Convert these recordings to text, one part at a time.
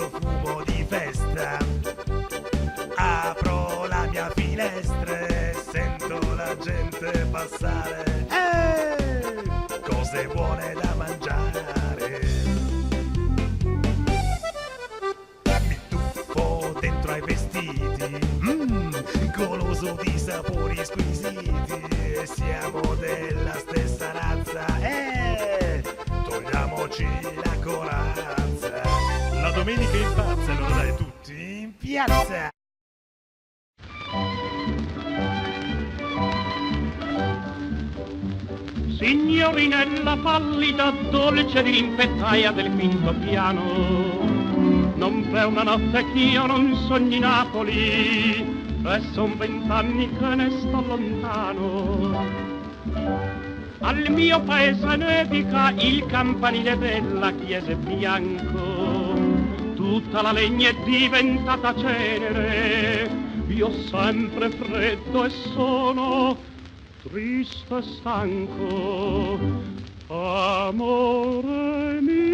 profumo di festa. Apro la mia finestra e sento la gente passare. Cose buone da mangiare. Mi tuffo dentro ai vestiti, goloso di sapori squisiti. Siamo della stessa razza, togliamoci la corazza. La domenica in pazza, allora dai tutti in piazza. Signorinella pallida, dolce di rimpettaia del quinto piano, non c'è una notte ch'io non sogni Napoli, e son 20 anni che ne sto lontano. Al mio paese nevica il campanile della chiesa è bianco, tutta la legna è diventata cenere, io sempre freddo e sono triste e stanco. Amore mio,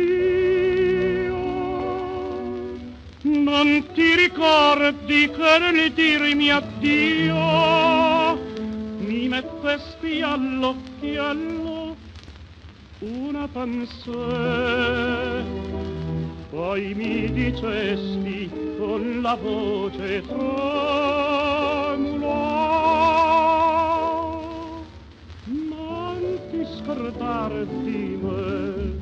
non ti ricordi che nel dirmi addio mi mettesti all'occhiello una pensée, poi mi dicesti con la voce tremula: scordare di me,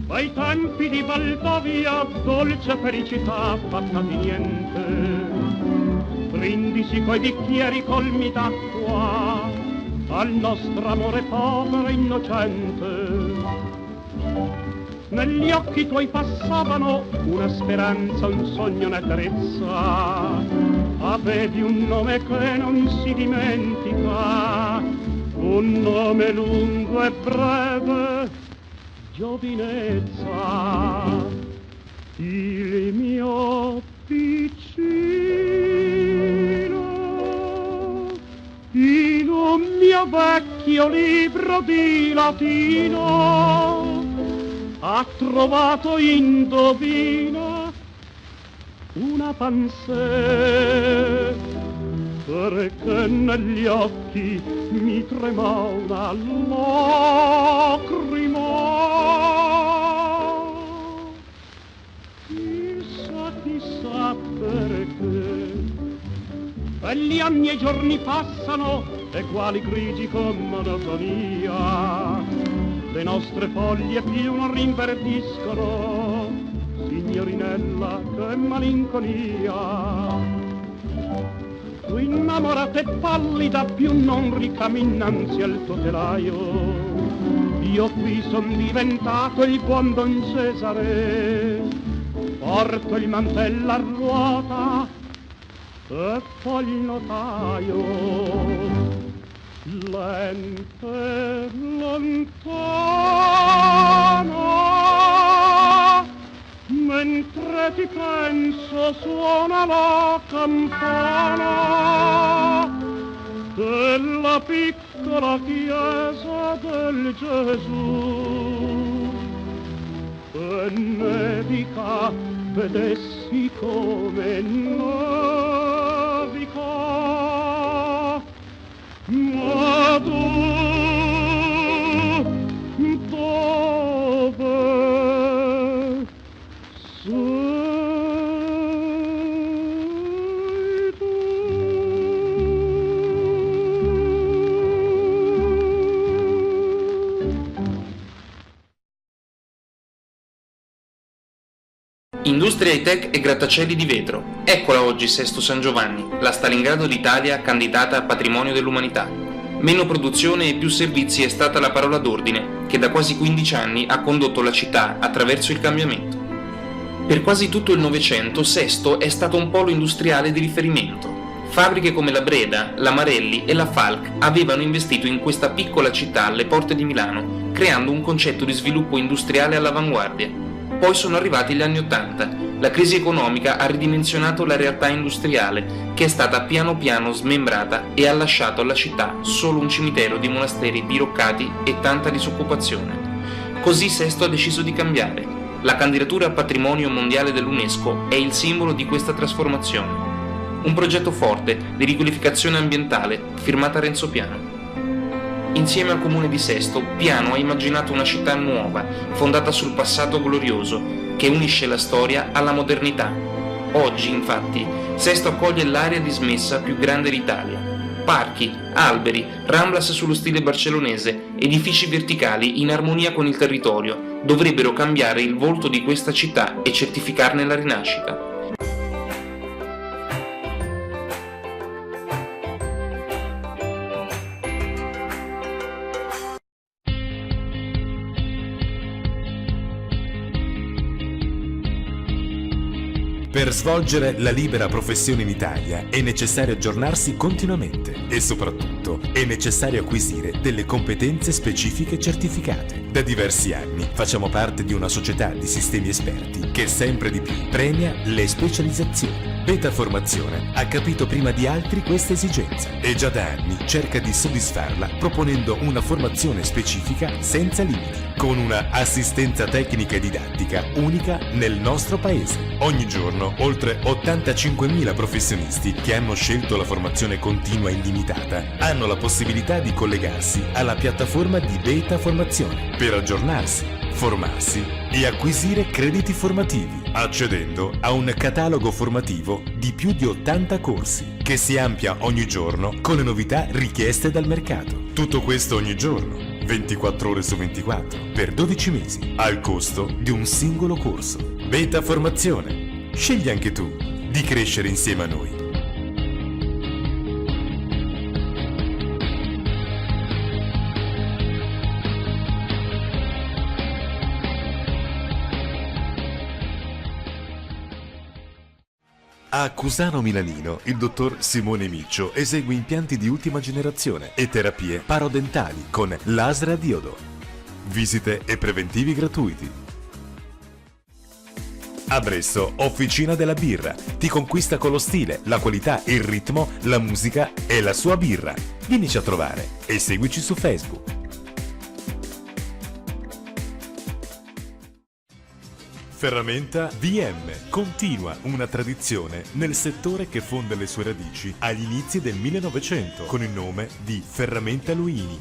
ai tempi di Valdovia, dolce felicità fatta di niente, brindisi coi bicchieri colmi d'acqua al nostro amore povero e innocente. Negli occhi tuoi passavano una speranza, un sogno, una tenerezza, avevi un nome che non si dimentica, un nome lungo e breve, giovinezza. Il mio piccino, in un mio vecchio libro di latino, ha trovato, indovina, una pensée, perché negli occhi mi trema una lacrima. Chissà perché, e gli anni e i giorni passano, e quali grigi con monotonia, le nostre foglie più non rinverdiscono, signorinella, che malinconia. Tu innamorata e pallida più non ricami innanzi al tuo telaio, io qui son diventato il buon Don Cesare, porto il mantello a ruota e poi il notaio, lento e lontano, mentre ti penso suona la campana della piccola chiesa del Gesù, e nevica vedessi come nevica, ma tu dove Industria high-tech e grattacieli di vetro. Eccola oggi Sesto San Giovanni, la Stalingrado d'Italia candidata a patrimonio dell'umanità. Meno produzione e più servizi è stata la parola d'ordine, che da quasi 15 anni ha condotto la città attraverso il cambiamento. Per quasi tutto il Novecento Sesto è stato un polo industriale di riferimento. Fabbriche come la Breda, la Marelli e la Falck avevano investito in questa piccola città alle porte di Milano, creando un concetto di sviluppo industriale all'avanguardia. Poi sono arrivati gli anni '80, la crisi economica ha ridimensionato la realtà industriale, che è stata piano piano smembrata e ha lasciato alla città solo un cimitero di monasteri diroccati e tanta disoccupazione. Così Sesto ha deciso di cambiare. La candidatura a patrimonio mondiale dell'UNESCO è il simbolo di questa trasformazione. Un progetto forte di riqualificazione ambientale firmata Renzo Piano. Insieme al comune di Sesto, Piano ha immaginato una città nuova, fondata sul passato glorioso, che unisce la storia alla modernità. Oggi, infatti, Sesto accoglie l'area dismessa più grande d'Italia. Parchi, alberi, ramblas sullo stile barcellonese, edifici verticali in armonia con il territorio, dovrebbero cambiare il volto di questa città e certificarne la rinascita. Per svolgere la libera professione in Italia è necessario aggiornarsi continuamente e soprattutto è necessario acquisire delle competenze specifiche certificate. Da diversi anni facciamo parte di una società di sistemi esperti che sempre di più premia le specializzazioni. Beta Formazione ha capito prima di altri questa esigenza e già da anni cerca di soddisfarla proponendo una formazione specifica senza limiti, con una assistenza tecnica e didattica unica nel nostro paese. Ogni giorno oltre 85.000 professionisti che hanno scelto la formazione continua illimitata hanno la possibilità di collegarsi alla piattaforma di Beta Formazione per aggiornarsi, formarsi e acquisire crediti formativi, accedendo a un catalogo formativo di più di 80 corsi che si amplia ogni giorno con le novità richieste dal mercato. Tutto questo ogni giorno, 24 ore su 24, per 12 mesi, al costo di un singolo corso. Beta Formazione. Scegli anche tu di crescere insieme a noi. A Cusano Milanino, il dottor Simone Miccio esegue impianti di ultima generazione e terapie parodentali con laser a diodo. Visite e preventivi gratuiti. A Bresso, Officina della Birra. Ti conquista con lo stile, la qualità, il ritmo, la musica e la sua birra. Vienici a trovare e seguici su Facebook. Ferramenta VM continua una tradizione nel settore che fonda le sue radici agli inizi del 1900 con il nome di Ferramenta Luini.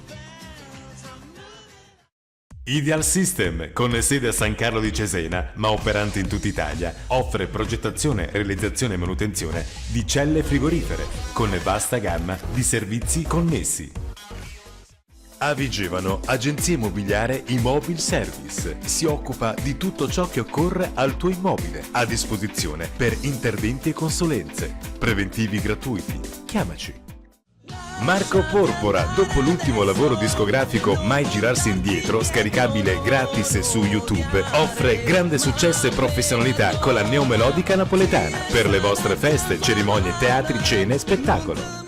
Ideal System, con sede a San Carlo di Cesena, ma operante in tutta Italia, offre progettazione, realizzazione e manutenzione di celle frigorifere, con vasta gamma di servizi connessi. A Vigevano, agenzia immobiliare Immobil Service. Si occupa di tutto ciò che occorre al tuo immobile, a disposizione per interventi e consulenze. Preventivi gratuiti. Chiamaci. Marco Porpora, dopo l'ultimo lavoro discografico Mai girarsi indietro, scaricabile gratis su YouTube, offre grande successo e professionalità con la neomelodica napoletana per le vostre feste, cerimonie, teatri, cene e spettacolo.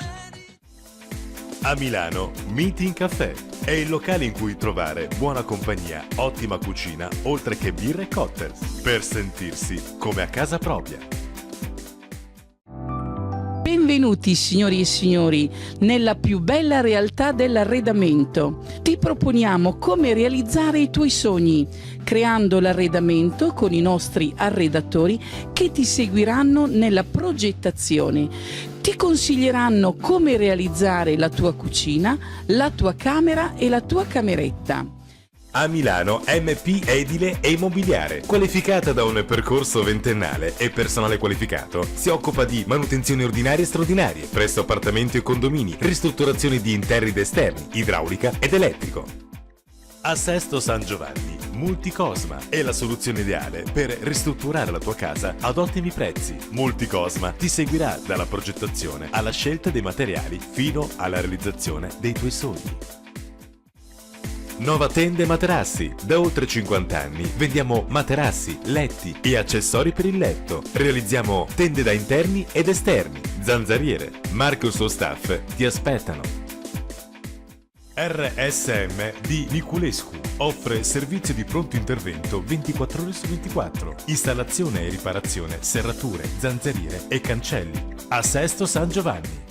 A Milano, Meeting Café è il locale in cui trovare buona compagnia, ottima cucina, oltre che birre e cocktail, per sentirsi come a casa propria. Benvenuti signori e signori nella più bella realtà dell'arredamento. Ti proponiamo come realizzare i tuoi sogni, creando l'arredamento con i nostri arredatori che ti seguiranno nella progettazione. Ti consiglieranno come realizzare la tua cucina, la tua camera e la tua cameretta. A Milano, MP Edile e Immobiliare, qualificata da un percorso ventennale e personale qualificato, si occupa di manutenzioni ordinarie e straordinarie presso appartamenti e condomini, ristrutturazioni di interni ed esterni, idraulica ed elettrico. A Sesto San Giovanni, Multicosma è la soluzione ideale per ristrutturare la tua casa ad ottimi prezzi. Multicosma ti seguirà dalla progettazione alla scelta dei materiali fino alla realizzazione dei tuoi sogni. Nova Tende Materassi. Da oltre 50 anni vendiamo materassi, letti e accessori per il letto. Realizziamo tende da interni ed esterni, zanzariere. Marco e il suo staff ti aspettano. RSM di Niculescu offre servizio di pronto intervento 24 ore su 24, installazione e riparazione, serrature, zanzariere e cancelli. A Sesto San Giovanni.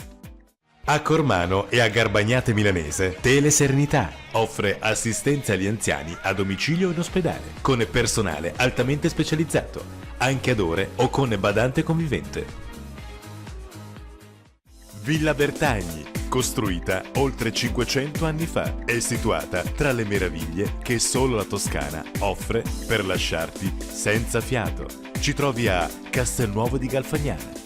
A Cormano e a Garbagnate Milanese, Tele Serenità offre assistenza agli anziani a domicilio e in ospedale, con personale altamente specializzato, anche ad ore o con badante convivente. Villa Bertagni, costruita oltre 500 anni fa, è situata tra le meraviglie che solo la Toscana offre per lasciarti senza fiato. Ci trovi a Castelnuovo di Galfagnana.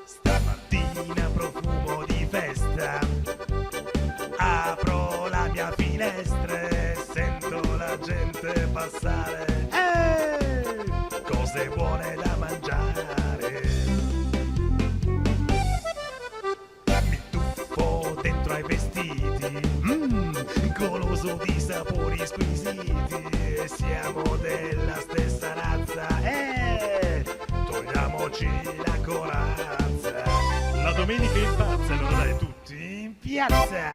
Stamattina profumo di festa, apro la mia finestra e sento la gente passare. Cose buone da mangiare. Mi tuffo dentro ai vestiti, goloso di sapori squisiti. Siamo della stessa razza, togliamoci la corazza. La domenica impazza, allora dai tutti in piazza.